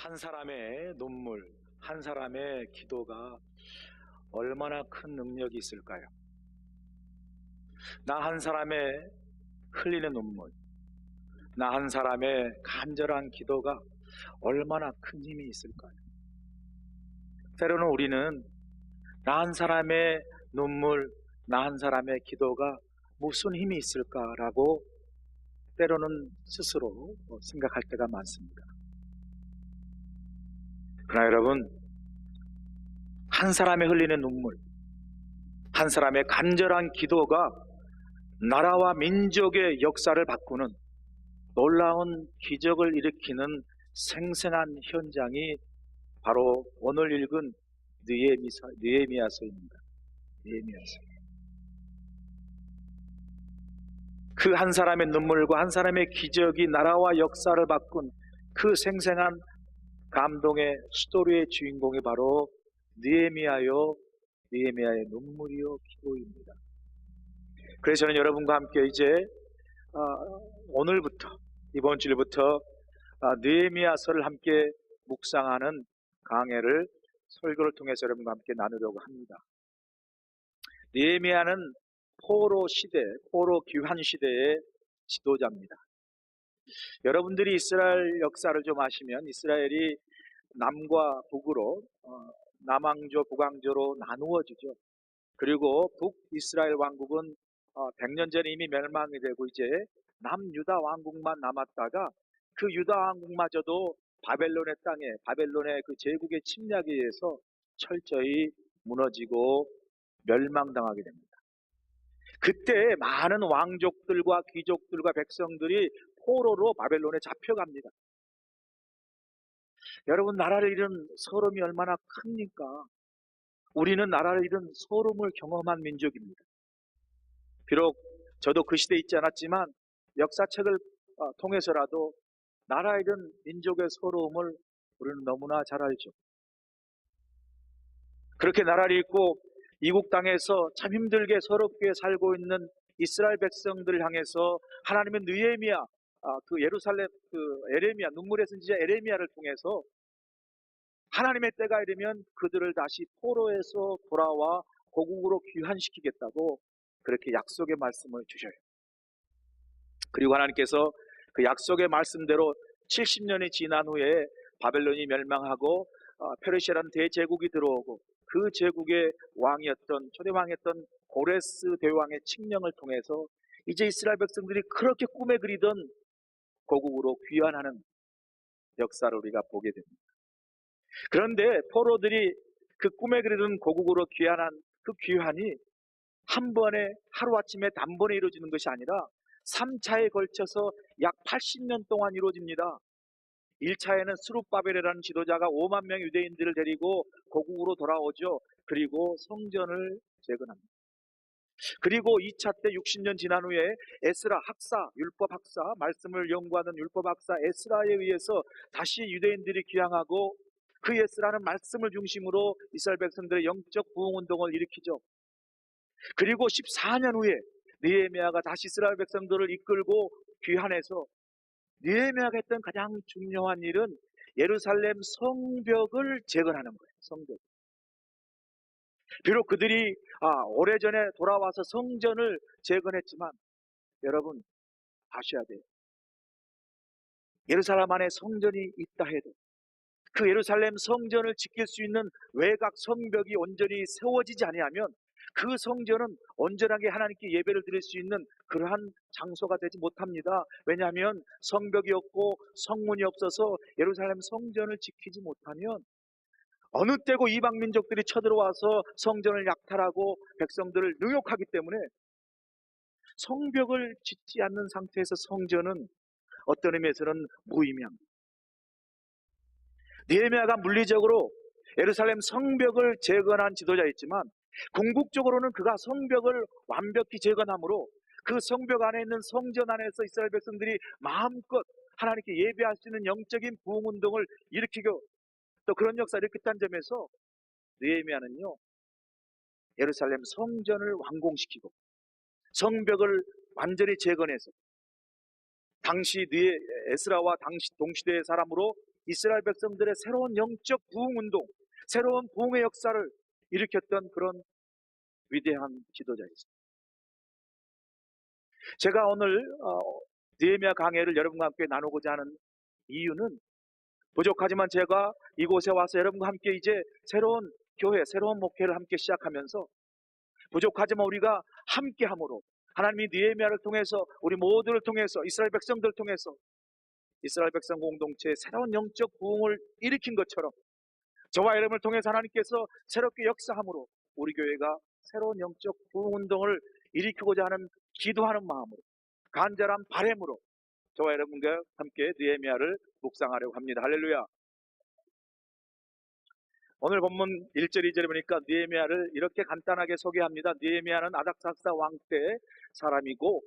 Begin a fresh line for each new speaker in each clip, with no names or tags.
한 사람의 눈물, 한 사람의 기도가 얼마나 큰 능력이 있을까요? 나 한 사람의 흘리는 눈물, 나 한 사람의 간절한 기도가 얼마나 큰 힘이 있을까요? 때로는 우리는 나 한 사람의 눈물, 나 한 사람의 기도가 무슨 힘이 있을까라고 때로는 스스로 생각할 때가 많습니다. 그러나 여러분, 한 사람의 흘리는 눈물, 한 사람의 간절한 기도가 나라와 민족의 역사를 바꾸는 놀라운 기적을 일으키는 생생한 현장이 바로 오늘 읽은 느헤미야서입니다. 느헤미야서. 그 한 사람의 눈물과 한 사람의 기적이 나라와 역사를 바꾼 그 생생한 감동의 스토리의 주인공이 바로 느헤미야요, 느헤미야의 눈물이요 기도입니다. 그래서 저는 여러분과 함께 이제 오늘부터 이번 주일부터 느헤미야서를 함께 묵상하는 강해를 설교를 통해서 여러분과 함께 나누려고 합니다. 느헤미야는 포로 시대, 포로 귀환 시대의 지도자입니다. 여러분들이 이스라엘 역사를 좀 아시면 이스라엘이 남과 북으로 남왕조, 북왕조로 나누어지죠. 그리고 북이스라엘 왕국은 100년 전에 이미 멸망이 되고 이제 남유다 왕국만 남았다가 그 유다 왕국마저도 바벨론의 땅에, 바벨론의 그 제국의 침략에 의해서 철저히 무너지고 멸망당하게 됩니다. 그때 많은 왕족들과 귀족들과 백성들이 포로로 바벨론에 잡혀갑니다. 여러분, 나라를 잃은 서름이 얼마나 큽니까? 우리는 나라를 잃은 서름을 경험한 민족입니다. 비록 저도 그 시대에 있지 않았지만 역사책을 통해서라도 나라 잃은 민족의 서러움을 우리는 너무나 잘 알죠. 그렇게 나라를 잃고 이국 땅에서 참 힘들게 서럽게 살고 있는 이스라엘 백성들을 향해서 하나님은 느헤미야, 그 예루살렘 에레미야, 눈물의 선지자 에레미야를 통해서 하나님의 때가 이르면 그들을 다시 포로에서 돌아와 고국으로 귀환시키겠다고 그렇게 약속의 말씀을 주셔요. 그리고 하나님께서 그 약속의 말씀대로 70년이 지난 후에 바벨론이 멸망하고 페르시아라는 대제국이 들어오고 그 제국의 왕이었던 초대왕이었던 고레스 대왕의 칙령을 통해서 이제 이스라엘 백성들이 그렇게 꿈에 그리던 고국으로 귀환하는 역사를 우리가 보게 됩니다. 그런데 포로들이 그 꿈에 그리던 고국으로 귀환한 그 귀환이 한 번에 하루아침에 단번에 이루어지는 것이 아니라 3차에 걸쳐서 약 80년 동안 이루어집니다. 1차에는 스룹바벨이라는 지도자가 5만 명의 유대인들을 데리고 고국으로 돌아오죠. 그리고 성전을 재건합니다. 그리고 2차 때 60년 지난 후에 에스라 학사, 율법 학사, 말씀을 연구하는 율법 학사 에스라에 의해서 다시 유대인들이 귀향하고 그 에스라는 말씀을 중심으로 이스라엘 백성들의 영적 부흥 운동을 일으키죠. 그리고 14년 후에 느헤미야가 다시 이스라엘 백성들을 이끌고 귀환해서 느헤미야가 했던 가장 중요한 일은 예루살렘 성벽을 재건하는 거예요. 성벽. 비록 그들이 오래전에 돌아와서 성전을 재건했지만 여러분 아셔야 돼요. 예루살렘 안에 성전이 있다 해도 그 예루살렘 성전을 지킬 수 있는 외곽 성벽이 온전히 세워지지 아니하면 그 성전은 온전하게 하나님께 예배를 드릴 수 있는 그러한 장소가 되지 못합니다. 왜냐하면 성벽이 없고 성문이 없어서 예루살렘 성전을 지키지 못하면 어느 때고 이방 민족들이 쳐들어와서 성전을 약탈하고 백성들을 능욕하기 때문에 성벽을 짓지 않는 상태에서 성전은 어떤 의미에서는 무의미합니다. 느헤미야가 물리적으로 예루살렘 성벽을 재건한 지도자였지만 궁극적으로는 그가 성벽을 완벽히 재건함으로 그 성벽 안에 있는 성전 안에서 이스라엘 백성들이 마음껏 하나님께 예배할 수 있는 영적인 부흥운동을 일으키고 또 그런 역사를 일으켰다는 점에서 느헤미야는요 예루살렘 성전을 완공시키고 성벽을 완전히 재건해서 당시 에스라와 당시 동시대의 사람으로 이스라엘 백성들의 새로운 영적 부흥운동, 새로운 부흥의 역사를 일으켰던 그런 위대한 지도자였습니다. 제가 오늘 느헤미야 강해를 여러분과 함께 나누고자 하는 이유는, 부족하지만 제가 이곳에 와서 여러분과 함께 이제 새로운 교회, 새로운 목회를 함께 시작하면서, 부족하지만 우리가 함께함으로 하나님이 느헤미야를 통해서, 우리 모두를 통해서, 이스라엘 백성들을 통해서 이스라엘 백성 공동체의 새로운 영적 부흥을 일으킨 것처럼, 저와 여러분을 통해서 하나님께서 새롭게 역사함으로 우리 교회가 새로운 영적 부흥 운동을 일으키고자 하는 기도하는 마음으로, 간절한 바람으로 저와 여러분과 함께 느헤미야를 묵상하려고 합니다. 할렐루야. 오늘 본문 1절 2절에 보니까 느헤미야를 이렇게 간단하게 소개합니다. 느헤미야는 아닥사스다 왕 때 사람이고,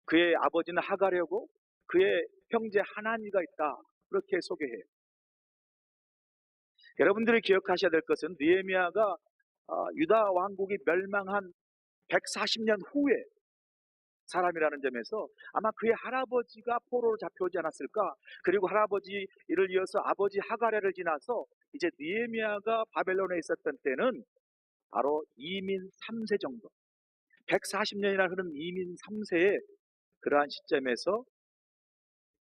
그의 아버지는 하가랴고 그의 형제 하나니가 있다, 그렇게 소개해요. 여러분들이 기억하셔야 될 것은, 느헤미야가 유다 왕국이 멸망한 140년 후에 사람이라는 점에서 아마 그의 할아버지가 포로로 잡혀오지 않았을까. 그리고 할아버지를 이어서 아버지 하가랴를 지나서 이제 느헤미야가 바벨론에 있었던 때는 바로 이민 3세 정도, 140년이나 흐른 이민 3세의 그러한 시점에서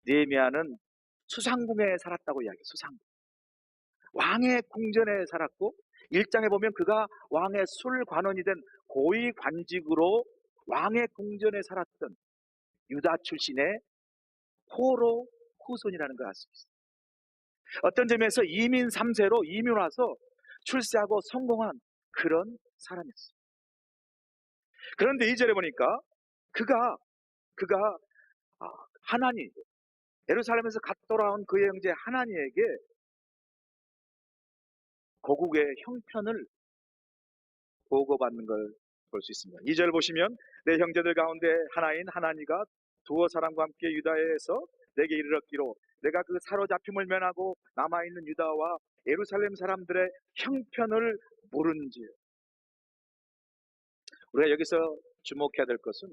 느헤미야는 수상궁에 살았다고 이야기해요. 수상궁, 왕의 궁전에 살았고, 1장에 보면 그가 왕의 술관원이 된 고위 관직으로 왕의 궁전에 살았던 유다 출신의 포로 후손이라는 걸 알 수 있어요. 어떤 점에서 이민 3세로 이민 와서 출세하고 성공한 그런 사람이었어요. 그런데 2절에 보니까 그가 하나니, 예루살렘에서 갓 돌아온 그의 형제 하나니에게 고국의 형편을 보고받는 걸 볼 수 있습니다. 2절 보시면, 내 형제들 가운데 하나인 하나니가 두어 사람과 함께 유다에서 내게 이르렀기로 내가 그 사로잡힘을 면하고 남아있는 유다와 예루살렘 사람들의 형편을 물은지요. 우리가 여기서 주목해야 될 것은,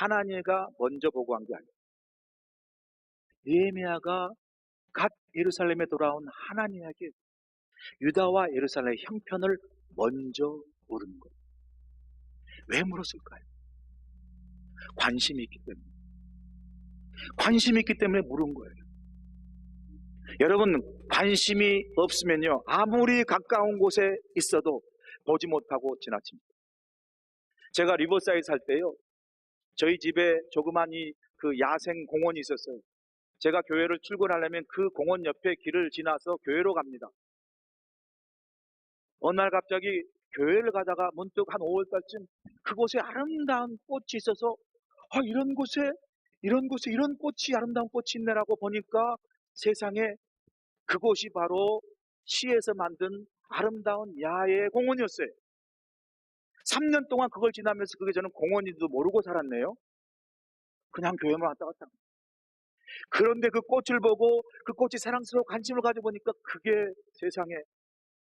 하나니가 먼저 보고한 게 아니에요. 느헤미야가 갓 예루살렘에 돌아온 하나니에게 유다와 예루살렘의 형편을 먼저 물은 거예요. 왜 물었을까요? 관심이 있기 때문에. 관심이 있기 때문에 물은 거예요. 여러분, 관심이 없으면요, 아무리 가까운 곳에 있어도 보지 못하고 지나칩니다. 제가 리버사이드 살 때요, 저희 집에 조그마한 그 야생 공원이 있었어요. 제가 교회를 출근하려면 그 공원 옆에 길을 지나서 교회로 갑니다. 어느 날 갑자기 교회를 가다가 문득 한 5월달쯤 그곳에 아름다운 꽃이 있어서, 이런 곳에 이런 꽃이, 아름다운 꽃이 있네라고 보니까 세상에 그곳이 바로 시에서 만든 아름다운 야외 공원이었어요. 3년 동안 그걸 지나면서 그게 저는 공원인지도 모르고 살았네요. 그냥 교회만 왔다 갔다. 그런데 그 꽃을 보고 그 꽃이 사랑스러워 관심을 가지고 보니까 그게 세상에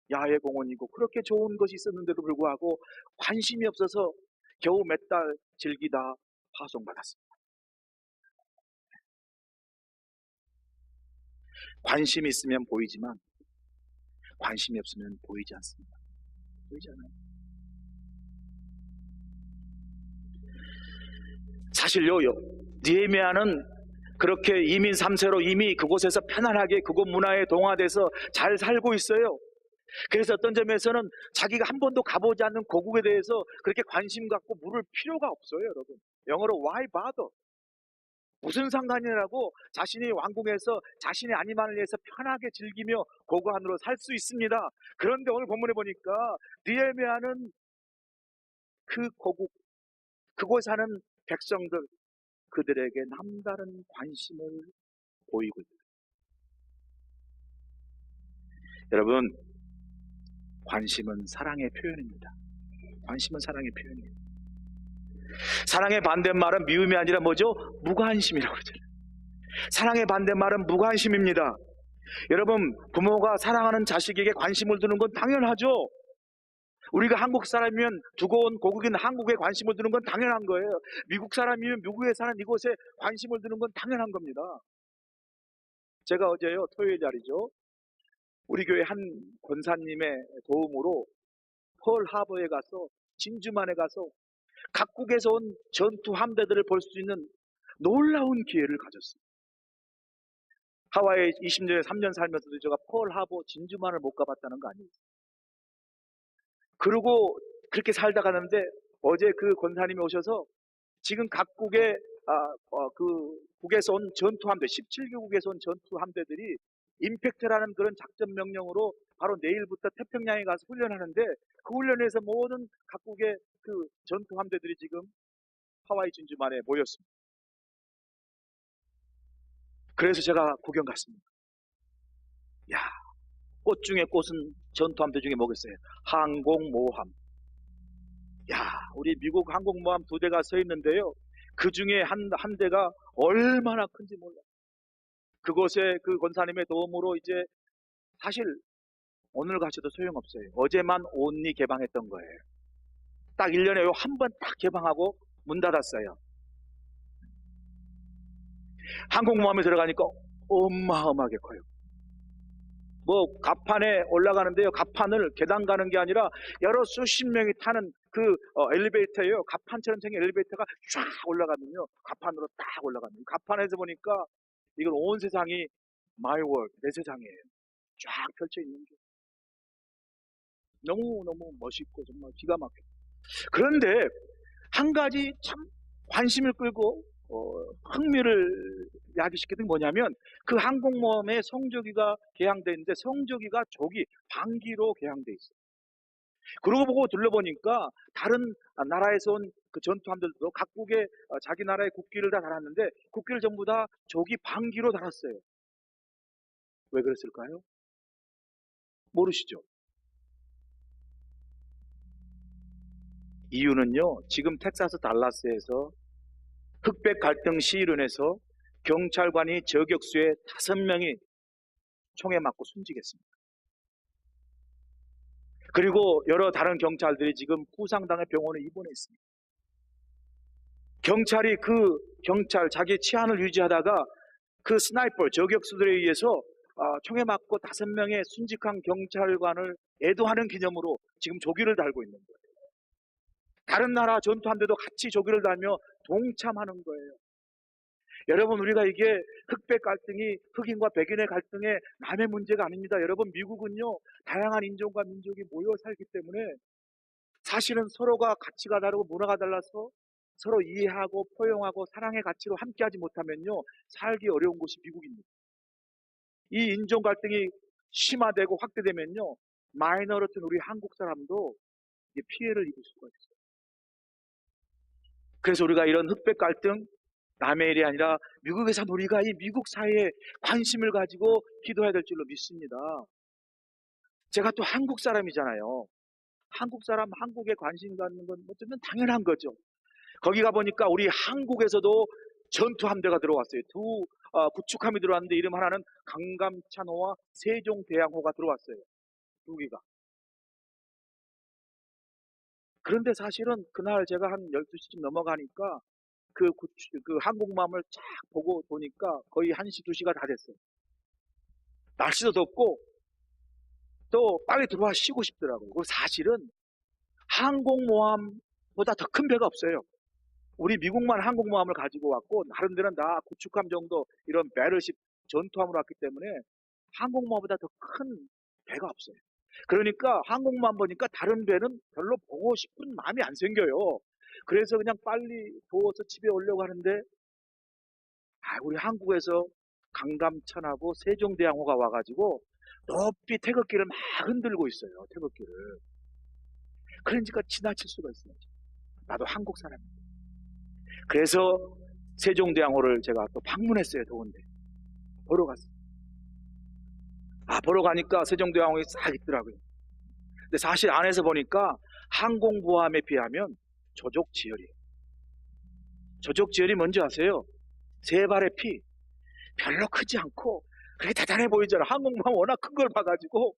야외 공원이고 그렇게 좋은 것이 있었는데도 불구하고 관심이 없어서 겨우 몇 달 즐기다 파송받았습니다. 관심이 있으면 보이지만 관심이 없으면 보이지 않습니다. 보이지 않아요. 사실요, 느헤미야는 그렇게 이민 3세로 이미 그곳에서 편안하게 그곳 문화에 동화돼서 잘 살고 있어요. 그래서 어떤 점에서는 자기가 한 번도 가보지 않는 고국에 대해서 그렇게 관심 갖고 물을 필요가 없어요, 여러분. 영어로 why bother? 무슨 상관이라고 자신이 왕궁에서 자신의 안위만을 위해서 편하게 즐기며 고국 안으로 살 수 있습니다. 그런데 오늘 본문에 보니까 느헤미야는 그 고국, 그곳에 사는 백성들, 그들에게 남다른 관심을 보이고 있다. 여러분, 관심은 사랑의 표현입니다. 관심은 사랑의 표현이에요. 사랑의 반대말은 미움이 아니라 뭐죠? 무관심이라고 그러잖아요. 사랑의 반대말은 무관심입니다. 여러분, 부모가 사랑하는 자식에게 관심을 두는 건 당연하죠. 우리가 한국 사람이면 두고 온 고국인 한국에 관심을 두는 건 당연한 거예요. 미국 사람이면 미국에 사는 이곳에 관심을 두는 건 당연한 겁니다. 제가 어제요, 토요일 날이죠. 우리 교회 한 권사님의 도움으로 펄 하버에 가서, 진주만에 가서 각국에서 온 전투 함대들을 볼 수 있는 놀라운 기회를 가졌어요. 하와이에 20년에 3년 살면서도 제가 펄 하버, 진주만을 못 가봤다는 거 아니에요. 그리고 그렇게 살다 가는데 어제 그 권사님이 오셔서 지금 각국의 국에서 온 전투함대, 17개국에서 온 전투함대들이 임팩트라는 그런 작전 명령으로 바로 내일부터 태평양에 가서 훈련하는데, 그 훈련에서 모든 각국의 그 전투함대들이 지금 하와이 진주만에 모였습니다. 그래서 제가 구경 갔습니다. 야, 꽃 중에 꽃은 전투함대 중에 뭐겠어요? 항공모함. 야, 우리 미국 항공모함 2대가 서 있는데요. 그 중에 한 대가 얼마나 큰지 몰라요. 그곳에 그 권사님의 도움으로 이제 사실 오늘 가셔도 소용없어요. 어제만 온리 개방했던 거예요. 딱 1년에 한 번 딱 개방하고 문 닫았어요. 항공모함에 들어가니까 어마어마하게 커요. 뭐 갑판에 올라가는데요, 갑판을 계단 가는 게 아니라 여러 수십 명이 타는 그 엘리베이터예요. 갑판처럼 생긴 엘리베이터가 쫙 올라가면요, 갑판으로 딱 올라갑니다. 갑판에서 보니까 이건 온 세상이 my world, 내 세상이에요. 쫙 펼쳐 있는 게 너무너무 멋있고 정말 기가 막혀요. 그런데 한 가지 참 관심을 끌고 흥미를 야기시키는 게 뭐냐면, 그 항공모함에 성조기가 개항되어 있는데 성조기가 조기 반기로 개항되어 있어요. 그러고 보고 둘러보니까 다른 나라에서 온 그 전투함들도 각국의 자기 나라의 국기를 다 달았는데 국기를 전부 다 조기 반기로 달았어요. 왜 그랬을까요? 모르시죠? 이유는요, 지금 텍사스 달라스에서 흑백 갈등 시위로 인해서 경찰관이 저격수에 5명이 총에 맞고 숨지겠습니다. 그리고 여러 다른 경찰들이 지금 부상당해 병원에 입원해 있습니다. 경찰이 자기 치안을 유지하다가 그 스나이퍼 저격수들에 의해서 총에 맞고 5명의 순직한 경찰관을 애도하는 기념으로 지금 조기를 달고 있는 거예요. 다른 나라 전투함대도 같이 조기를 달며 동참하는 거예요. 여러분, 우리가 이게 흑백 갈등이 흑인과 백인의 갈등의 남의 문제가 아닙니다. 여러분, 미국은요, 다양한 인종과 민족이 모여 살기 때문에 사실은 서로가 가치가 다르고 문화가 달라서 서로 이해하고 포용하고 사랑의 가치로 함께하지 못하면요, 살기 어려운 곳이 미국입니다. 이 인종 갈등이 심화되고 확대되면요, 마이너리티인 우리 한국 사람도 피해를 입을 수가 있어요. 그래서 우리가 이런 흑백 갈등, 남의 일이 아니라 미국에 산 우리가 이 미국 사회에 관심을 가지고 기도해야 될 줄로 믿습니다. 제가 또 한국 사람이잖아요. 한국 사람, 한국에 관심 갖는 건 어쩌면 당연한 거죠. 거기 가보니까 우리 한국에서도 전투함대가 들어왔어요. 구축함이 들어왔는데 이름 하나는 강감찬호와 세종대왕호가 들어왔어요. 2개가. 그런데 사실은 그날 제가 한 12시쯤 넘어가니까 그 항공모함을 쫙 보고 보니까 거의 1시, 2시가 다 됐어요. 날씨도 덥고 또 빨리 들어와 쉬고 싶더라고요. 그리고 사실은 항공모함보다 더 큰 배가 없어요. 우리 미국만 항공모함을 가지고 왔고 나름대로 다 구축함 정도 이런 배럴십 전투함으로 왔기 때문에 항공모함보다 더 큰 배가 없어요. 그러니까 항공모함 보니까 다른 배는 별로 보고 싶은 마음이 안 생겨요. 그래서 그냥 빨리 더워서 집에 오려고 하는데 우리 한국에서 강감찬하고 세종대왕호가 와가지고 높이 태극기를 막 흔들고 있어요. 태극기를. 그러니까 지나칠 수가 있어요. 나도 한국 사람입니다. 그래서 세종대왕호를 제가 또 방문했어요. 더운데 보러 갔어요. 보러 가니까 세종대왕호에 싹 있더라고요. 근데 사실 안에서 보니까 항공모함에 비하면 조족지열이에요. 조족지열이 뭔지 아세요? 3발의 피. 별로 크지 않고 그게 대단해 보이잖아. 항공모함 워낙 큰 걸 봐가지고.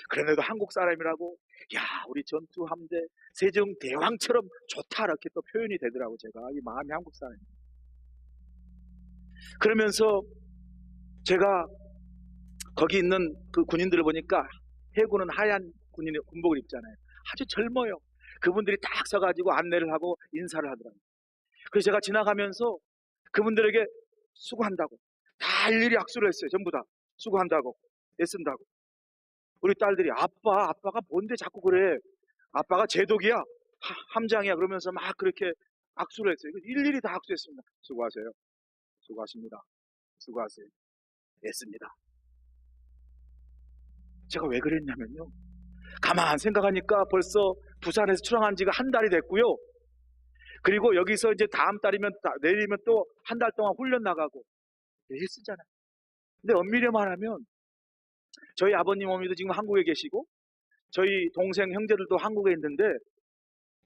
그런데도 한국 사람이라고, 야, 우리 전투함대 세종대왕처럼 좋다, 이렇게 또 표현이 되더라고. 제가 이 마음이 한국 사람이에요. 그러면서 제가 거기 있는 그 군인들을 보니까 해군은 하얀 군복을 입잖아요. 아주 젊어요. 그분들이 딱 서가지고 안내를 하고 인사를 하더라고요. 그래서 제가 지나가면서 그분들에게 수고한다고 다 일일이 악수를 했어요. 전부 다 수고한다고, 애쓴다고. 우리 딸들이 아빠가 뭔데 자꾸 그래, 아빠가 제독이야, 함장이야, 그러면서 막 그렇게 악수를 했어요. 일일이 다 악수했습니다. 수고하세요, 수고하십니다, 수고하세요, 애씁니다. 제가 왜 그랬냐면요, 가만 생각하니까 벌써 부산에서 출항한 지가 한 달이 됐고요. 그리고 여기서 이제 다음 달이면 내리면 또 한 달 동안 훈련 나가고 매일 쓰잖아요. 근데 엄밀히 말하면 저희 아버님 어머니도 지금 한국에 계시고 저희 동생 형제들도 한국에 있는데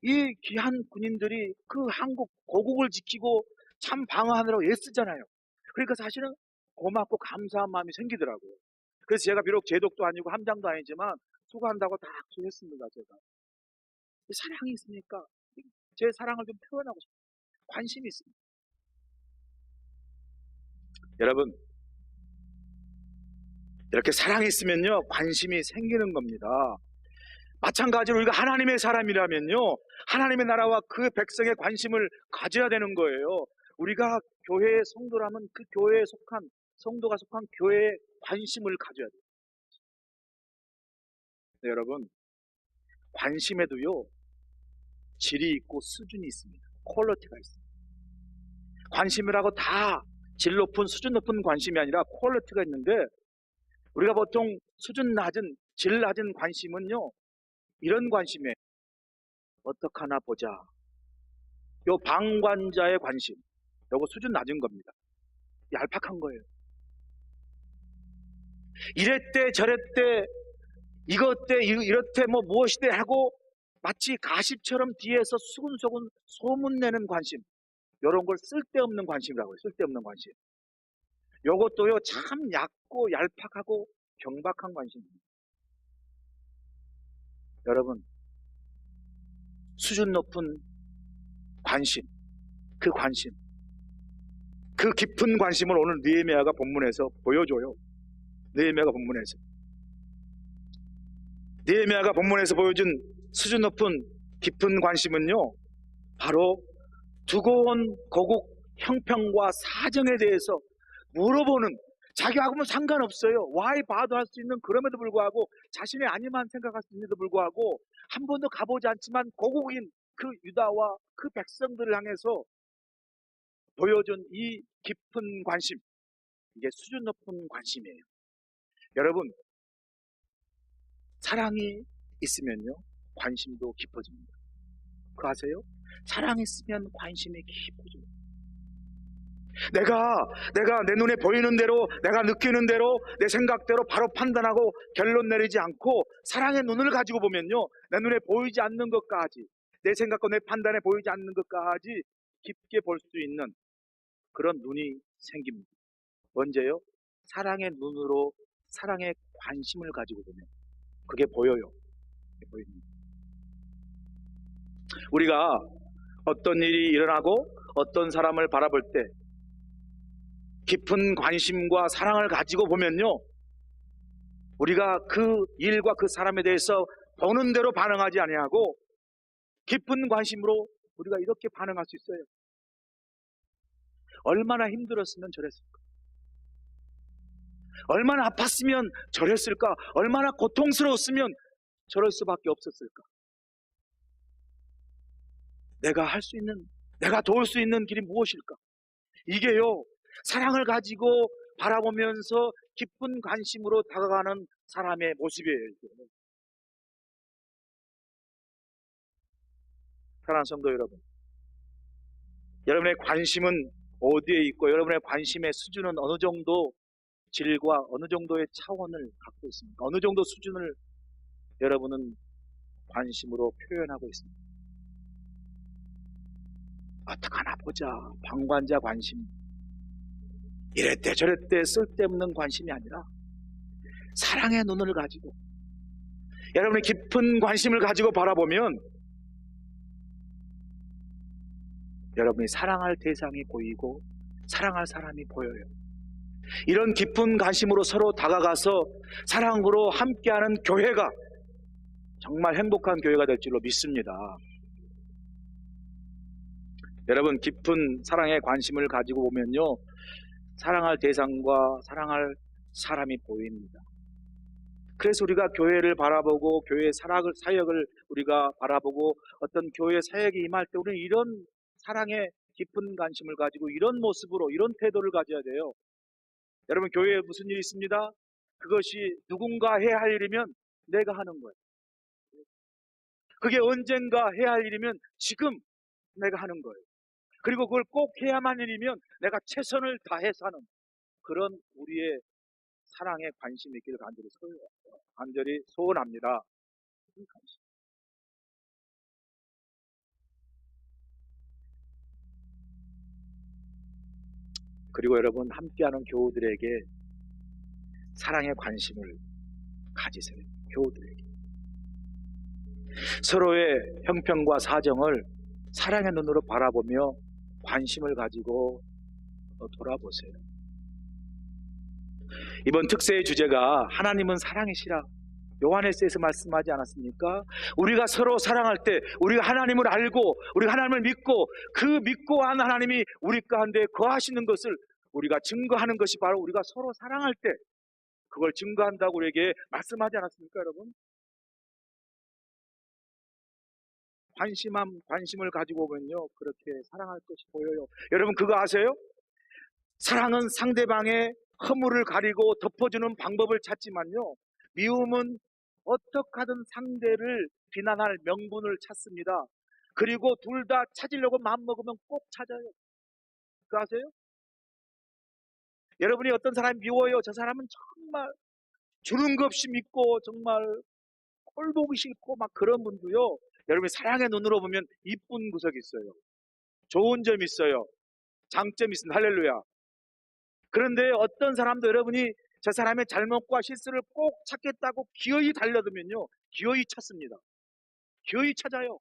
이 귀한 군인들이 그 한국 고국을 지키고 참 방어하느라고 애쓰잖아요. 그러니까 사실은 고맙고 감사한 마음이 생기더라고요. 그래서 제가 비록 제독도 아니고 함장도 아니지만 수고한다고 다 악수했습니다. 제가 사랑이 있으니까 제 사랑을 좀 표현하고 싶어요. 관심이 있습니다. 여러분, 이렇게 사랑이 있으면요 관심이 생기는 겁니다. 마찬가지로 우리가 하나님의 사람이라면요 하나님의 나라와 그 백성의 관심을 가져야 되는 거예요. 우리가 교회의 성도라면 그 교회에 속한 성도가 속한 교회에 관심을 가져야 돼요. 네, 여러분, 관심에도요 질이 있고 수준이 있습니다. 퀄리티가 있습니다. 관심이라고 다 질 높은 수준 높은 관심이 아니라 퀄리티가 있는데, 우리가 보통 수준 낮은 질 낮은 관심은요 이런 관심에 어떡하나 보자, 요 방관자의 관심, 요거 수준 낮은 겁니다. 얄팍한 거예요. 이랬대 저랬대 이것대 이렇대 뭐 무엇이대 하고 마치 가십처럼 뒤에서 수근수근 소문내는 관심, 이런 걸 쓸데없는 관심이라고 해요. 쓸데없는 관심. 요것도요 참 얕고 얄팍하고 경박한 관심입니다. 여러분, 수준 높은 관심, 그 깊은 관심을 오늘 느헤미야가 본문에서 보여줘요. 느헤미야가 본문에서 보여준 수준 높은 깊은 관심은요 바로 두고 온 고국 형평과 사정에 대해서 물어보는, 자기하고는 상관없어요. 와이 봐도 할 수 있는, 그럼에도 불구하고 자신의 아니만 생각할 수 있는데도 불구하고 한 번도 가보지 않지만 고국인 그 유다와 그 백성들을 향해서 보여준 이 깊은 관심, 이게 수준 높은 관심이에요. 여러분, 사랑이 있으면요 관심도 깊어집니다. 그거 아세요? 사랑이 있으면 관심이 깊어져요. 내가 내 눈에 보이는 대로, 내가 느끼는 대로, 내 생각대로 바로 판단하고 결론 내리지 않고 사랑의 눈을 가지고 보면요 내 눈에 보이지 않는 것까지, 내 생각과 내 판단에 보이지 않는 것까지 깊게 볼 수 있는 그런 눈이 생깁니다. 언제요? 사랑의 눈으로 사랑의 관심을 가지고 보면 그게 보여요. 그게 보입니다. 우리가 어떤 일이 일어나고 어떤 사람을 바라볼 때 깊은 관심과 사랑을 가지고 보면요 우리가 그 일과 그 사람에 대해서 보는 대로 반응하지 아니하고 깊은 관심으로 우리가 이렇게 반응할 수 있어요. 얼마나 힘들었으면 저랬을까? 얼마나 아팠으면 저랬을까? 얼마나 고통스러웠으면 저럴 수밖에 없었을까? 내가 할 수 있는, 내가 도울 수 있는 길이 무엇일까? 이게요 사랑을 가지고 바라보면서 깊은 관심으로 다가가는 사람의 모습이에요. 사랑하는 성도 여러분, 여러분의 관심은 어디에 있고 여러분의 관심의 수준은 어느 정도 질과 어느 정도의 차원을 갖고 있습니까? 어느 정도 수준을 여러분은 관심으로 표현하고 있습니다. 어떡하나 보자, 방관자 관심, 이랬대 저랬대 쓸데없는 관심이 아니라 사랑의 눈을 가지고 여러분의 깊은 관심을 가지고 바라보면 여러분이 사랑할 대상이 보이고 사랑할 사람이 보여요. 이런 깊은 관심으로 서로 다가가서 사랑으로 함께하는 교회가 정말 행복한 교회가 될 줄로 믿습니다. 여러분, 깊은 사랑의 관심을 가지고 보면요, 사랑할 대상과 사랑할 사람이 보입니다. 그래서 우리가 교회를 바라보고 교회의 사역을 우리가 바라보고 어떤 교회 사역이 임할 때 우리는 이런 사랑의 깊은 관심을 가지고 이런 모습으로 이런 태도를 가져야 돼요. 여러분, 교회에 무슨 일이 있습니다. 그것이 누군가 해야 할 일이면 내가 하는 거예요. 그게 언젠가 해야 할 일이면 지금 내가 하는 거예요. 그리고 그걸 꼭 해야만 일이면 내가 최선을 다해서 하는 그런 우리의 사랑에 관심이 있기를 간절히 소원합니다. 그리고 여러분, 함께하는 교우들에게 사랑의 관심을 가지세요. 교우들에게 서로의 형편과 사정을 사랑의 눈으로 바라보며 관심을 가지고 돌아보세요. 이번 특세의 주제가 하나님은 사랑이시라 요한에서에서 말씀하지 않았습니까? 우리가 서로 사랑할 때 우리가 하나님을 알고 우리가 하나님을 믿고 그 믿고 한 하나님이 우리 가운데 거하시는 것을 우리가 증거하는 것이 바로 우리가 서로 사랑할 때 그걸 증거한다고 우리에게 말씀하지 않았습니까, 여러분? 관심을 가지고 보면요, 그렇게 사랑할 것이 보여요. 여러분, 그거 아세요? 사랑은 상대방의 허물을 가리고 덮어주는 방법을 찾지만요, 미움은 어떻게 하든 상대를 비난할 명분을 찾습니다. 그리고 둘 다 찾으려고 마음먹으면 꼭 찾아요. 그거 아세요? 여러분이 어떤 사람이 미워요. 저 사람은 정말 주는 것 없이 믿고 정말 꼴 보기 싫고 막 그런 분도요, 여러분이 사랑의 눈으로 보면 이쁜 구석이 있어요. 좋은 점이 있어요. 장점이 있습니다. 할렐루야. 그런데 어떤 사람도 여러분이 저 사람의 잘못과 실수를 꼭 찾겠다고 기어이 달려들면요, 기어이 찾습니다. 기어이 찾아요.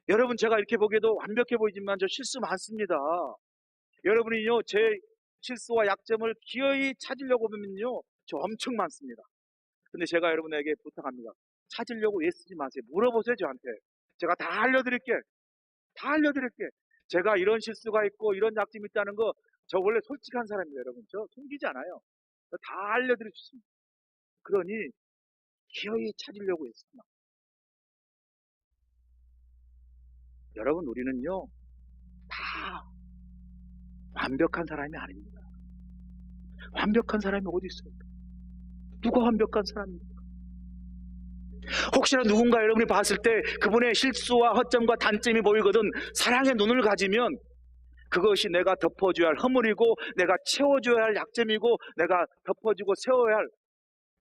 여러분, 제가 이렇게 보기에도 완벽해 보이지만 저 실수 많습니다. 여러분이요, 제 실수와 약점을 기어이 찾으려고 보면요, 저 엄청 많습니다. 근데 제가 여러분에게 부탁합니다. 찾으려고 애쓰지 마세요. 물어보세요, 저한테. 제가 다 알려드릴게. 다 알려드릴게. 제가 이런 실수가 있고 이런 약점이 있다는 거, 저 원래 솔직한 사람이에요, 여러분. 저 숨기지 않아요. 저 다 알려드릴 수 있습니다. 그러니 기어이 찾으려고 했습니다. 여러분, 우리는요, 다 완벽한 사람이 아닙니다. 완벽한 사람이 어디 있어요? 누가 완벽한 사람입니까? 혹시나 누군가 여러분이 봤을 때 그분의 실수와 허점과 단점이 보이거든 사랑의 눈을 가지면 그것이 내가 덮어줘야 할 허물이고 내가 채워줘야 할 약점이고 내가 덮어주고 세워야 할,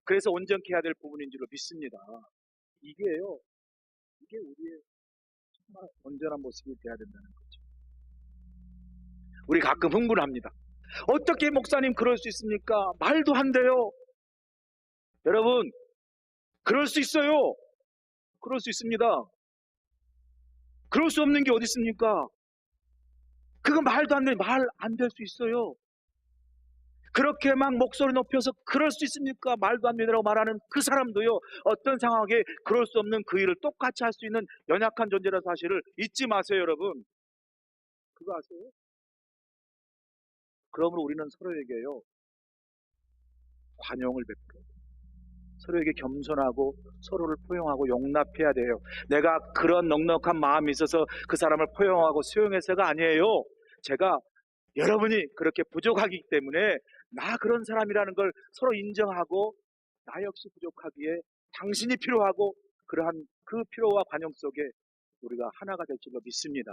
그래서 온전케 해야 될 부분인 줄로 믿습니다. 이게요, 이게 우리의 정말 온전한 모습이 돼야 된다는 거죠. 우리 가끔 흥분합니다. 어떻게 목사님 그럴 수 있습니까? 말도 안 돼요. 여러분, 그럴 수 있어요. 그럴 수 있습니다. 그럴 수 없는 게 어디 있습니까? 그거 말도 안 돼. 말 안 될 수 있어요. 그렇게 막 목소리 높여서 그럴 수 있습니까? 말도 안 되라고 말하는 그 사람도요, 어떤 상황에 그럴 수 없는 그 일을 똑같이 할 수 있는 연약한 존재라는 사실을 잊지 마세요, 여러분. 그거 아세요? 그러므로 우리는 서로에게요, 관용을 베풀어요. 서로에게 겸손하고 서로를 포용하고 용납해야 돼요. 내가 그런 넉넉한 마음이 있어서 그 사람을 포용하고 수용해서가 아니에요. 제가 여러분이 그렇게 부족하기 때문에 나 그런 사람이라는 걸 서로 인정하고 나 역시 부족하기에 당신이 필요하고 그러한 그 필요와 관용 속에 우리가 하나가 될 줄로 믿습니다.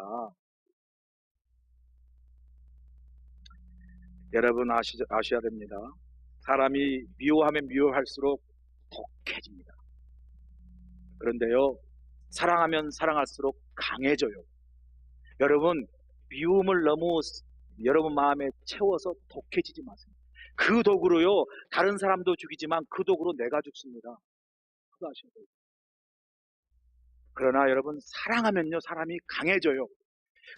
여러분, 아셔야 됩니다. 사람이 미워하면 미워할수록 독해집니다. 그런데요, 사랑하면 사랑할수록 강해져요. 여러분, 미움을 너무 여러분 마음에 채워서 독해지지 마세요. 그 독으로요, 다른 사람도 죽이지만 그 독으로 내가 죽습니다. 그거 아셔야 돼요. 그러나 여러분, 사랑하면요, 사람이 강해져요.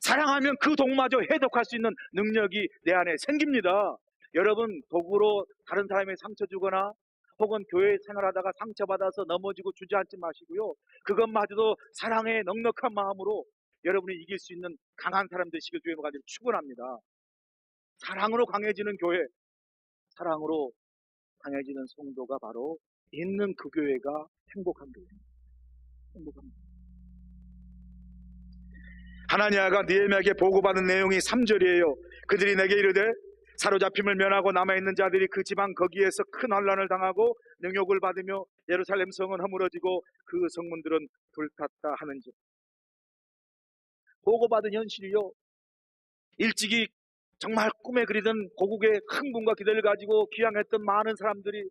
사랑하면 그 독마저 해독할 수 있는 능력이 내 안에 생깁니다. 여러분, 도구로 다른 사람에게 상처 주거나 혹은 교회 생활하다가 상처받아서 넘어지고 주저앉지 마시고요. 그것마저도 사랑의 넉넉한 마음으로 여러분이 이길 수 있는 강한 사람 되시길 주의 이름으로 간절히 축원합니다. 사랑으로 강해지는 교회, 사랑으로 강해지는 성도가 바로 있는 그 교회가 행복한 교회입니다. 행복합니다. 하나냐가 느헤미야에게 보고받은 내용이 3절이에요. 그들이 내게 이르되 사로잡힘을 면하고 남아있는 자들이 그 지방 거기에서 큰 환난을 당하고 능욕을 받으며 예루살렘 성은 허물어지고 그 성문들은 불탔다 하는지. 보고받은 현실이요, 일찍이 정말 꿈에 그리던 고국의 흥분과 기대를 가지고 귀향했던 많은 사람들이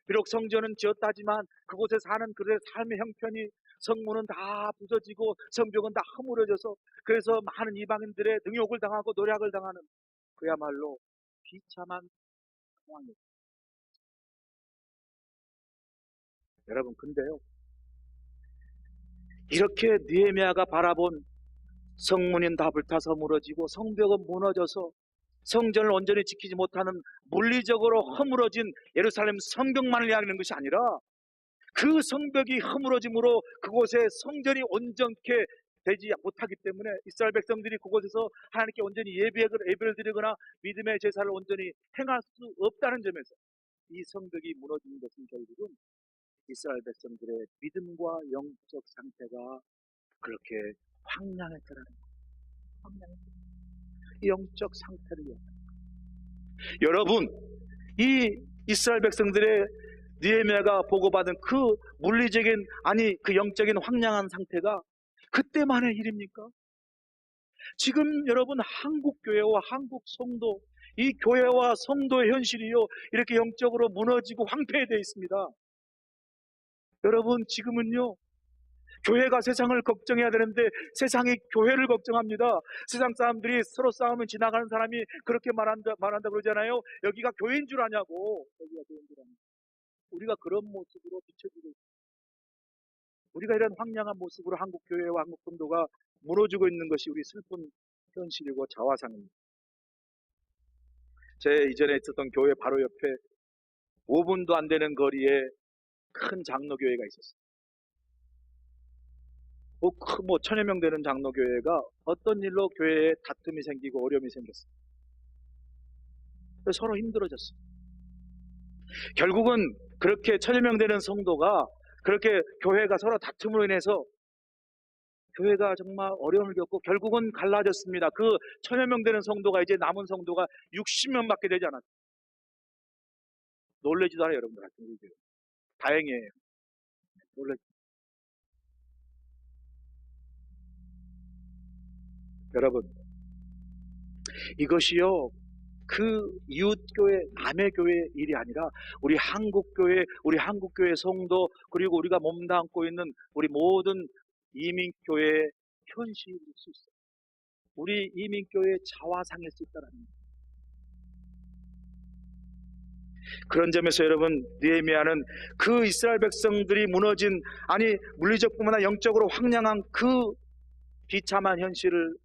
비록 성전은 지었다지만 그곳에 사는 그들의 삶의 형편이 성문은 다 부서지고 성벽은 다 허물어져서 그래서 많은 이방인들의 능욕을 당하고 노략을 당하는 그야말로 비참한 상황이었습니다. 여러분, 근데요, 이렇게 느헤미야가 바라본 성문이 다 불타서 무너지고 성벽은 무너져서 성전을 온전히 지키지 못하는 물리적으로 허물어진 예루살렘 성벽만을 이야기하는 것이 아니라 그 성벽이 허물어짐으로 그곳에 성전이 온전케 되지 못하기 때문에 이스라엘 백성들이 그곳에서 하나님께 온전히 예배를 드리거나 믿음의 제사를 온전히 행할 수 없다는 점에서 이 성벽이 무너지는 것은 결국은 이스라엘 백성들의 믿음과 영적 상태가 그렇게 황량했다는 거예요. 영적 상태를 얘기합니다. 여러분, 이 이스라엘 백성들의 느헤미야가 보고받은 그 물리적인, 아니 그 영적인 황량한 상태가 그때만의 일입니까? 지금 여러분, 한국 교회와 한국 성도, 이 교회와 성도의 현실이요, 이렇게 영적으로 무너지고 황폐되어 있습니다. 여러분, 지금은요, 교회가 세상을 걱정해야 되는데 세상이 교회를 걱정합니다. 세상 사람들이 서로 싸우면 지나가는 사람이 그렇게 말한다 그러잖아요. 여기가 교회인 줄 아냐고. 여기가 교회인 줄 아냐고. 우리가 그런 모습으로 비춰지고 있습니다. 우리가 이런 황량한 모습으로 한국 교회와 한국 성도가 무너지고 있는 것이 우리 슬픈 현실이고 자화상입니다. 제 이전에 있었던 교회 바로 옆에 5분도 안 되는 거리에 큰 장로교회가 있었어요. 뭐 1000여 명 되는 장로교회가 어떤 일로 교회에 다툼이 생기고 어려움이 생겼어요. 서로 힘들어졌어요. 결국은 그렇게 1000여 명 되는 성도가 그렇게 교회가 서로 다툼으로 인해서 교회가 정말 어려움을 겪고 결국은 갈라졌습니다. 그 1000여 명 되는 성도가 이제 남은 성도가 60명밖에 되지 않았어요. 놀라지도 않아요, 여러분들. 다행이에요. 여러분, 이것이요, 그 이웃교회, 남의교회의 일이 아니라 우리 한국교회 성도, 그리고 우리가 몸담고 있는 우리 모든 이민교회의 현실일 수 있어요. 우리 이민교회의 자화상일 수 있다는 겁니다. 그런 점에서 여러분, 느헤미야는 그 이스라엘 백성들이 무너진, 아니 물리적뿐만 아니라 영적으로 황량한 그 비참한 현실을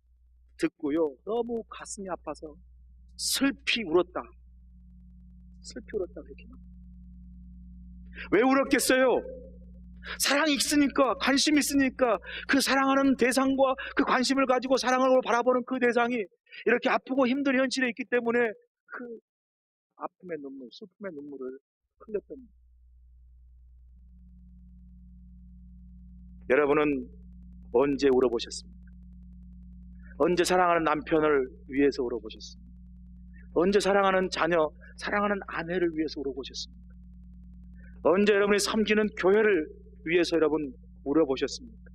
듣고요, 너무 가슴이 아파서 슬피 울었다. 그렇게. 왜 울었겠어요? 사랑이 있으니까, 관심이 있으니까. 그 사랑하는 대상과 그 관심을 가지고 사랑을 바라보는 그 대상이 이렇게 아프고 힘든 현실에 있기 때문에 그 아픔의 눈물, 슬픔의 눈물을 흘렸던 거예요. 여러분은 언제 울어보셨습니까? 언제 사랑하는 남편을 위해서 울어보셨습니까? 언제 사랑하는 자녀, 사랑하는 아내를 위해서 울어보셨습니까? 언제 여러분이 섬기는 교회를 위해서 여러분 울어보셨습니까?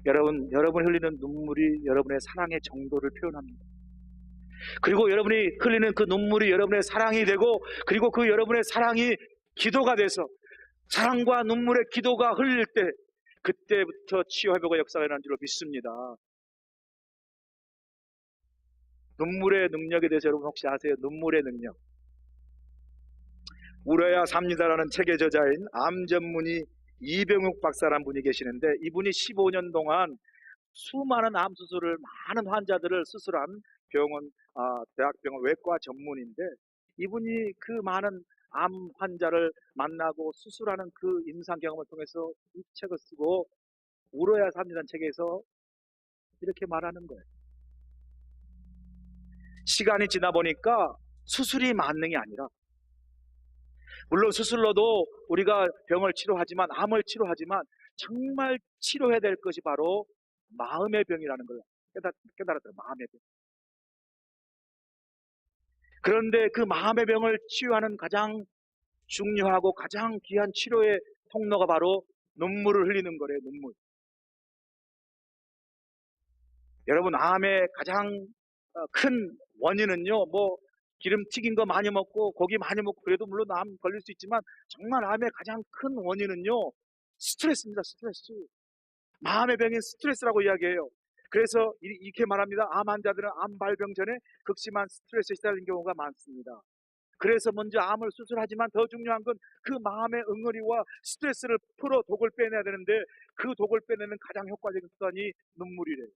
여러분 흘리는 눈물이 여러분의 사랑의 정도를 표현합니다. 그리고 여러분이 흘리는 그 눈물이 여러분의 사랑이 되고, 그리고 그 여러분의 사랑이 기도가 돼서 사랑과 눈물의 기도가 흘릴 때, 그때부터 치유 회복의 역사가 일어난 줄로 믿습니다. 눈물의 능력에 대해서 여러분 혹시 아세요? 눈물의 능력. 울어야 삽니다라는 책의 저자인 암 전문의 이병욱 박사라는 분이 계시는데, 이분이 15년 동안 수많은 암 수술을 많은 환자들을 수술한 병원, 대학병원 외과 전문인데, 이분이 그 많은 암 환자를 만나고 수술하는 그 임상 경험을 통해서 이 책을 쓰고 울어야 삽니다는 책에서 이렇게 말하는 거예요. 시간이 지나 보니까 수술이 만능이 아니라, 물론 수술로도 우리가 병을 치료하지만, 암을 치료하지만 정말 치료해야 될 것이 바로 마음의 병이라는 걸 깨달았어요. 마음의 병. 그런데 그 마음의 병을 치유하는 가장 중요하고 가장 귀한 치료의 통로가 바로 눈물을 흘리는 거래요. 눈물. 여러분, 암의 가장 큰 원인은요, 뭐 기름 튀긴 거 많이 먹고 고기 많이 먹고 그래도 물론 암 걸릴 수 있지만, 정말 암의 가장 큰 원인은요, 스트레스입니다. 스트레스. 마음의 병인 스트레스라고 이야기해요. 그래서 이렇게 말합니다. 암 환자들은 암 발병 전에 극심한 스트레스에 시달리는 경우가 많습니다. 그래서 먼저 암을 수술하지만 더 중요한 건 그 마음의 응어리와 스트레스를 풀어 독을 빼내야 되는데, 그 독을 빼내는 가장 효과적인 수단이 눈물이래요.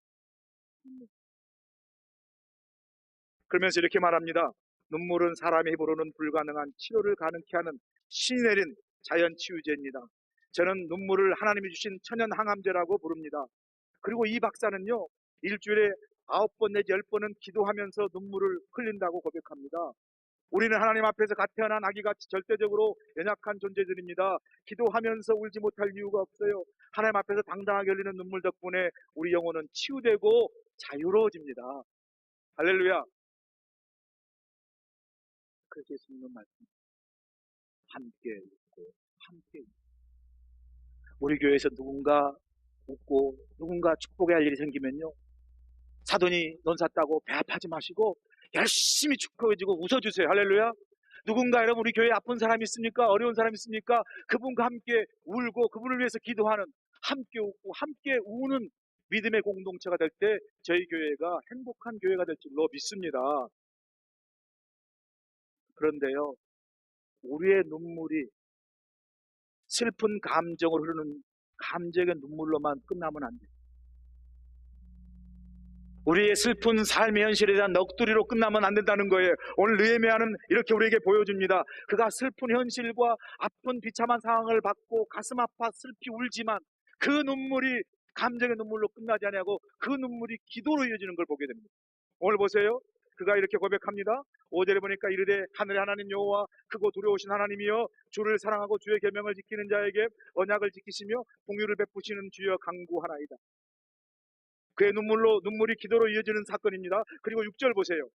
그러면서 이렇게 말합니다. 눈물은 사람의 힘으로는 불가능한 치료를 가능케 하는 신이 내린 자연 치유제입니다. 저는 눈물을 하나님이 주신 천연 항암제라고 부릅니다. 그리고 이 박사는요, 일주일에 9번 내지 10번은 기도하면서 눈물을 흘린다고 고백합니다. 우리는 하나님 앞에서 갓 태어난 아기같이 절대적으로 연약한 존재들입니다. 기도하면서 울지 못할 이유가 없어요. 하나님 앞에서 당당하게 흘리는 눈물 덕분에 우리 영혼은 치유되고 자유로워집니다. 할렐루야. 그래서 예수님은 말씀, 함께 웃고 함께 웃고. 우리 교회에서 누군가 웃고 누군가 축복해야 할 일이 생기면요, 사돈이 논 샀다고 배 아파하지 마시고 열심히 축복해주고 웃어주세요. 할렐루야. 누군가, 여러분, 우리 교회에 아픈 사람이 있습니까? 어려운 사람이 있습니까? 그분과 함께 울고 그분을 위해서 기도하는, 함께 웃고 함께 우는 믿음의 공동체가 될 때 저희 교회가 행복한 교회가 될 줄로 믿습니다. 그런데요, 우리의 눈물이 슬픈 감정을 흐르는 감정의 눈물로만 끝나면 안 돼요. 우리의 슬픈 삶의 현실에 대한 넋두리로 끝나면 안 된다는 거예요. 오늘 느헤미야는 이렇게 우리에게 보여줍니다. 그가 슬픈 현실과 아픈 비참한 상황을 받고 가슴 아파 슬피 울지만 그 눈물이 감정의 눈물로 끝나지 않냐고, 그 눈물이 기도로 이어지는 걸 보게 됩니다. 오늘 보세요. 그가 이렇게 고백합니다. 5절에 보니까 이르되 하늘의 하나님 여호와 크고 두려우신 하나님이여, 주를 사랑하고 주의 계명을 지키는 자에게 언약을 지키시며 공유를 베푸시는 주여 간구하나이다. 그의 눈물이 기도로 이어지는 사건입니다. 그리고 6절 보세요.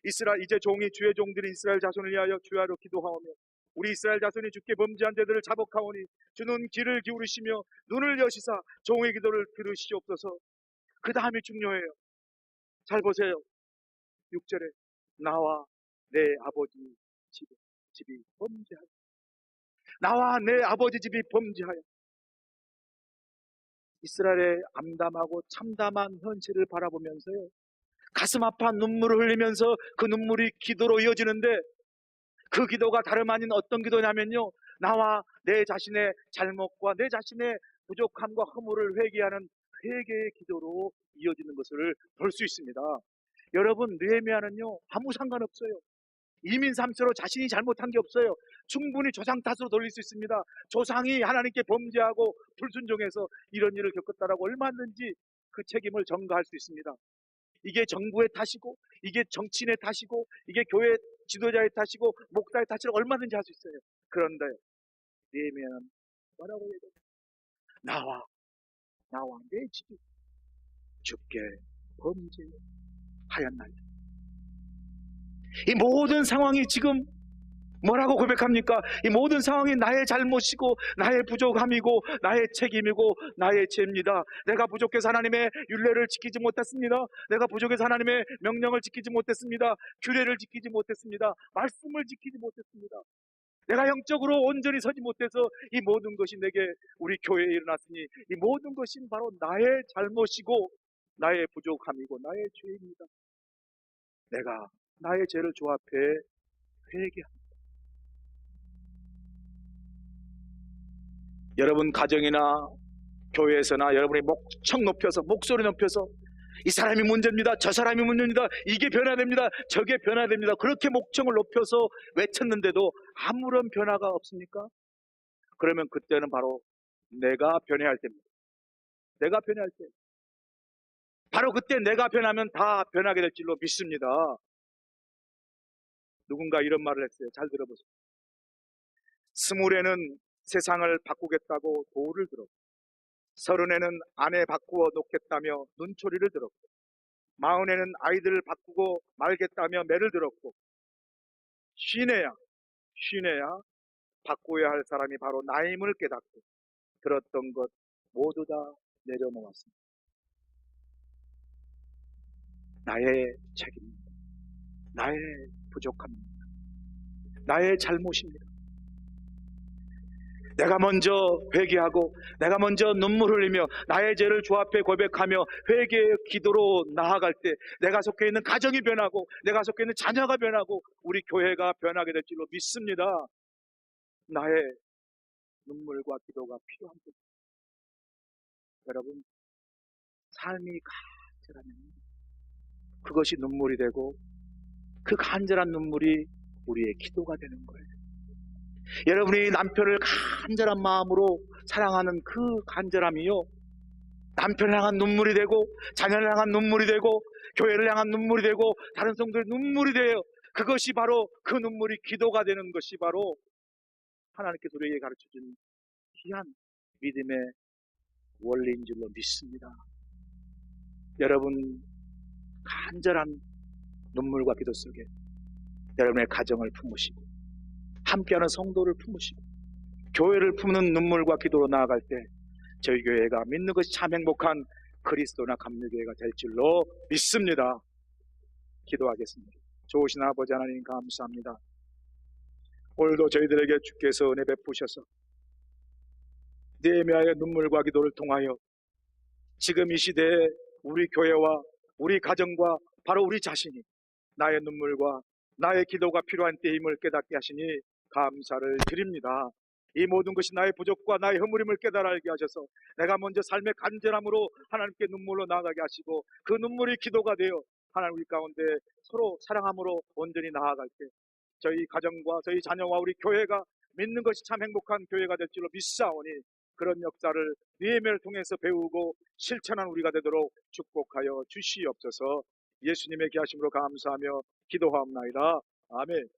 이제 종이 주의 종들이 이스라엘 자손을 위하여 주야로 기도하오며 우리 이스라엘 자손이 주께 범죄한 자들을 자복하오니 주는 귀를 기울이시며 눈을 여시사 종의 기도를 들으시옵소서. 그 다음이 중요해요. 잘 보세요. 6절에 나와 내 아버지 집이 범죄하여, 나와 내 아버지 집이 범죄하여. 이스라엘의 암담하고 참담한 현실을 바라보면서요, 가슴 아파 눈물을 흘리면서 그 눈물이 기도로 이어지는데, 그 기도가 다름 아닌 어떤 기도냐면요, 나와 내 자신의 잘못과 내 자신의 부족함과 허물을 회개하는 회개의 기도로 이어지는 것을 볼 수 있습니다. 여러분, 느헤미야는요 아무 상관없어요. 이민 3세로 자신이 잘못한 게 없어요. 충분히 조상 탓으로 돌릴 수 있습니다. 조상이 하나님께 범죄하고 불순종해서 이런 일을 겪었다라고 얼마든지 그 책임을 전가할 수 있습니다. 이게 정부의 탓이고 이게 정치인의 탓이고 이게 교회 지도자의 탓이고 목사의 탓이라고 얼마든지 할 수 있어요. 그런데 느헤미야는 뭐라고 얘기해요? 나와 내 집이 주께 범죄하였나이다. 이 모든 상황이 지금 뭐라고 고백합니까? 이 모든 상황이 나의 잘못이고 나의 부족함이고 나의 책임이고 나의 죄입니다. 내가 부족해서 하나님의 율례를 지키지 못했습니다. 내가 부족해서 하나님의 명령을 지키지 못했습니다. 규례를 지키지 못했습니다. 말씀을 지키지 못했습니다. 내가 영적으로 온전히 서지 못해서 이 모든 것이 내게, 우리 교회에 일어났으니 이 모든 것이 바로 나의 잘못이고 나의 부족함이고 나의 죄입니다. 내가 나의 죄를 주 앞에 회개합니다. 여러분, 가정이나 교회에서나 여러분이 목소리 높여서 이 사람이 문제입니다, 저 사람이 문제입니다, 이게 변화됩니다, 저게 변화됩니다, 그렇게 목청을 높여서 외쳤는데도 아무런 변화가 없습니까? 그러면 그때는 바로 내가 변해야 할 때입니다. 내가 변해야 할 때. 바로 그때 내가 변하면 다 변하게 될 줄로 믿습니다. 누군가 이런 말을 했어요. 잘 들어보세요. 스물에는 세상을 바꾸겠다고 도를 들었고, 서른에는 아내 바꾸어 놓겠다며 눈초리를 들었고, 마흔에는 아이들을 바꾸고 말겠다며 매를 들었고, 쉰에야 바꾸어야 할 사람이 바로 나임을 깨닫고 들었던 것 모두 다 내려놓았습니다. 나의 책임입니다. 나의 부족함입니다. 나의 잘못입니다. 내가 먼저 회개하고 내가 먼저 눈물 흘리며 나의 죄를 주 앞에 고백하며 회개의 기도로 나아갈 때 내가 속해 있는 가정이 변하고 내가 속해 있는 자녀가 변하고 우리 교회가 변하게 될 줄로 믿습니다. 나의 눈물과 기도가 필요한 것. 여러분, 삶이 간절하면 그것이 눈물이 되고 그 간절한 눈물이 우리의 기도가 되는 거예요. 여러분이 남편을 간절한 마음으로 사랑하는 그 간절함이요, 남편을 향한 눈물이 되고 자녀를 향한 눈물이 되고 교회를 향한 눈물이 되고 다른 성도의 눈물이 돼요. 그것이 바로 그 눈물이 기도가 되는 것이 바로 하나님께서 우리에게 가르쳐준 귀한 믿음의 원리인 줄로 믿습니다. 여러분, 간절한 눈물과 기도 속에 여러분의 가정을 품으시고 함께하는 성도를 품으시고 교회를 품는 눈물과 기도로 나아갈 때 저희 교회가 믿는 것이 참 행복한 그리스도나 감리교회가 될 줄로 믿습니다. 기도하겠습니다. 좋으신 아버지 하나님, 감사합니다. 오늘도 저희들에게 주께서 은혜 베푸셔서 느헤미야의 눈물과 기도를 통하여 지금 이 시대에 우리 교회와 우리 가정과 바로 우리 자신이 나의 눈물과 나의 기도가 필요한 때임을 깨닫게 하시니 감사를 드립니다. 이 모든 것이 나의 부족과 나의 허물임을 깨달아 알게 하셔서 내가 먼저 삶의 간절함으로 하나님께 눈물로 나아가게 하시고 그 눈물이 기도가 되어 하나님 우리 가운데 서로 사랑함으로 온전히 나아갈 때 저희 가정과 저희 자녀와 우리 교회가 믿는 것이 참 행복한 교회가 될 줄로 믿사오니 그런 역사를 느헤미야를 통해서 배우고 실천한 우리가 되도록 축복하여 주시옵소서. 예수님의 귀하심으로 감사하며 기도하옵나이다. 아멘.